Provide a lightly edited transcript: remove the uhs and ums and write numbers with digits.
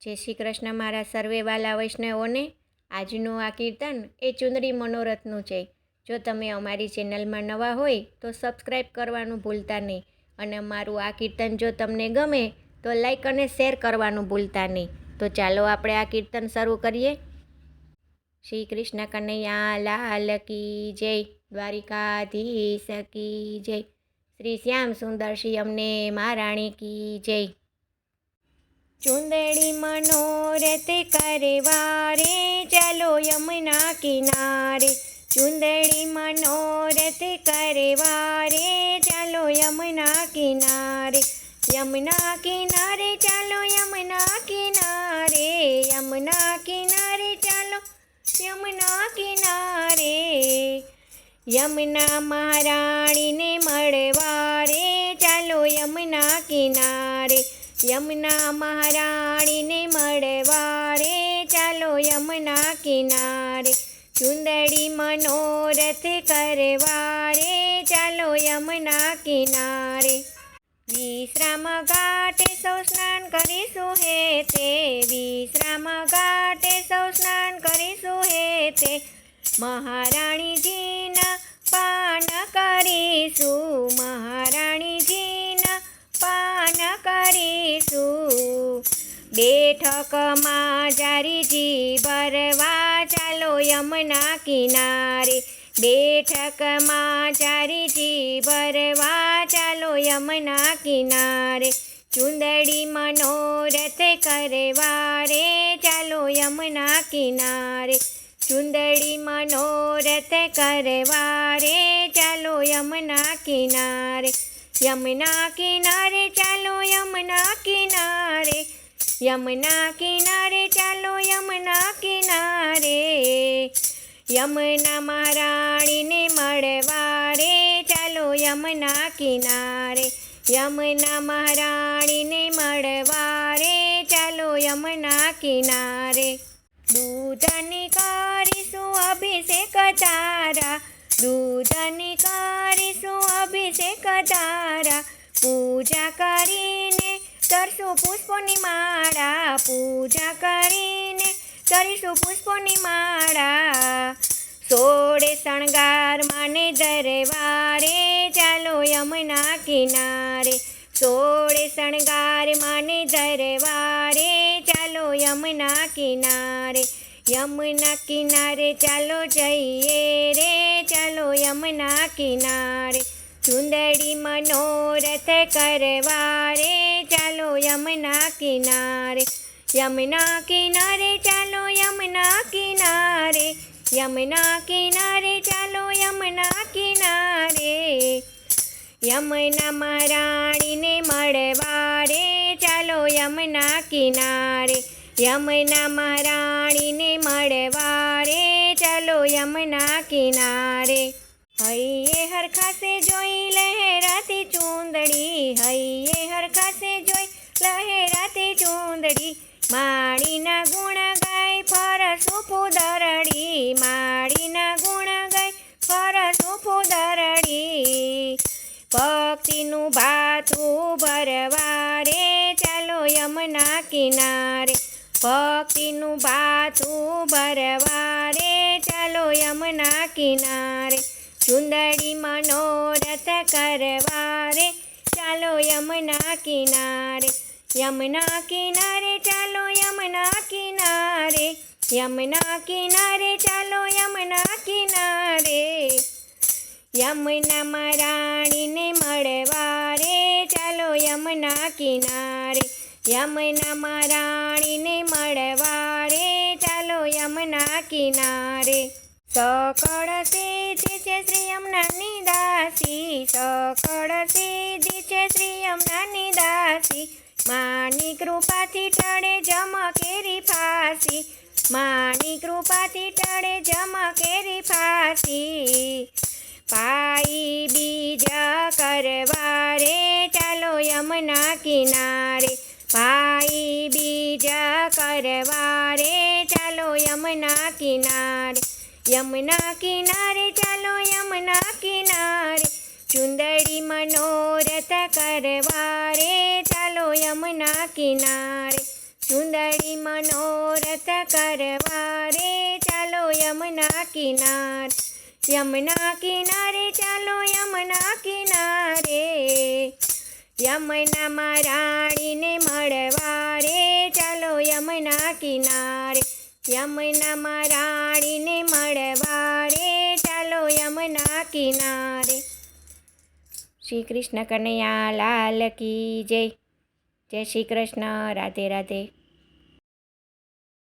જય શ્રી કૃષ્ણ મારા સર્વે વાલા વૈષ્ણવોને। આજનું આ કીર્તન એ ચુંદડી મનોરથનું છે। જો તમે અમારી ચેનલમાં નવા હોય તો સબસ્ક્રાઈબ કરવાનું ભૂલતા નહીં અને અમારું આ કીર્તન જો તમને ગમે તો લાઈક અને શેર કરવાનું ભૂલતા નહીં। તો ચાલો આપણે આ કીર્તન શરૂ કરીએ। શ્રી કૃષ્ણ કનૈયા લાલ કી જય, દ્વારિકાધીશ કી જય, શ્રી શ્યામ સુંદર શ્રી અમને મહારાણી કી જય। ચુંદડી મનોરથ કરવા રે ચાલો યમુના કિનારે, ચુંદડી મનોરથ કરવા રે ચાલો યમુના કિનારે, યમુના કિનારે ચાલો યમુના કિનારે, યમુના કિનારે ચાલો યમુના કિનારે, યમુના મહારાણીને મળવા રે ચાલો યમુના કિનારે, યમુના મહારાણીને મળવા રે ચાલો યમુના કિનારે, ચુંદડી મનોરથ કરવા રે ચાલો યમુના કિનારે। વિશ્રામ ઘાટે સૌ સ્નાન કરીશું હેતે, વિશ્રામ ઘાટે સૌ સ્નાન કરીશું હેતે, મહારાણીજીના પાન કરીશું, મહારાણીજીના પાન કરીશું। બેઠકમાં જારીજી ભરવા ચાલો યમુના કિનારે, બેઠકમાં જારીજી ભરવા ચાલો યમુના કિનારે, ચુંદડી મનોરથ કરવા રે ચાલો યમુના કિનારે, ચુંદડી મનોરથ કરવા રે ચાલો યમુના કિનારે, યમુના કિનારે ચાલો યમુના કિનારે, યમુના કિનારે ચાલો યમુના કિનારે, યમુના મહારાણીને મળવા રે ચાલો યમુના કિનારે, યમુના મહારાણીને મળવા રે ચાલો યમુના કિનારે। દૂધની કરીશું અભિષેક તારા, દૂધની કરીશું અભિષેક તારા, પૂજા કરીને તરશું પુષ્પોની માળા, પૂજા કરીને તરીશું પુષ્પોની માળા, સોળે શણગાર માને ધરવા રે ચાલો યમુના કિનારે, સોળે શણગાર માને ધરવા રે ચાલો યમુના કિનારે, યમુના કિનારે ચાલો જઈએ રે ચાલો યમુના કિનારે, ચુંદડી મનોરથ કરવા રે ચાલો યમુના કિનારે, યમુના કિનારે ચાલો યમુના કિનારે, યમુના કિનારે ચાલો યમુના કિનારે, યમુના મહારાણીને મળવા રે ચાલો યમુના કિનારે, યમુના મહારાણીને મળવા રે ચાલો યમુના કિનારે। હૈયે હરખાસે જોઈ લહેરાતી ચુંદડી, હૈયે હરખાસે જોઈ લહેરાતી ચુંદડી, માળીના ગુણ ગાય ફરસું ફૂદરડી, માળીના ગુણ ગાય ફરસું ફૂદરડી, ભક્તિનું ભાથું ભરવા રે ચાલો યમુના કિનારે, ભક્તિનું ભાથું ભરવા રે ચાલો યમુના કિનારે, ચુંદડી મનોરથ કરવા રે ચાલો યમુના કિનારે, યમુના કિનારે ચાલો યમુના કિનારે, યમુના કિનારે ચાલો યમુના કિનારે, યમુના મહારાણીને મળવા રે ચાલો યમુના કિનારે, યમુના મહારાણીને મળવા રે ચાલો યમુના કિનારે। સકળ સિદ્ધિ છે શ્રી યમુનાની દાસી, સકળ સિદ્ધિ છે શ્રી યમુનાની દાસી, માની કૃપાથી ટળે જમકેરી ફાંસી, માની કૃપાથી ટળે જમકેરી ફાંસી, પાઈ બીજ કરવા રે ચાલો યમુના કિનારે, પાઈ બીજ કરવા રે ચાલો યમુના કિનારે, યમુના કિનારે ચાલો યમુના કિનારે, ચુંદડી મનોરથ કરવા રે ચાલો યમુના કિનારે, ચુંદડી મનોરથ કરવા રે ચાલો યમુના કિનારે, યમુના કિનારે ચાલો યમુના કિનારે, યમુનામાં રાણીને મળવા રે ચાલો યમુના કિનારે, યમુનામાં રાણીને મળવા રે ચાલો યમુના કિનારે. શ્રી કૃષ્ણ કનૈયા લાલ કી જય. જય શ્રી કૃષ્ણ. રાધે રાધે.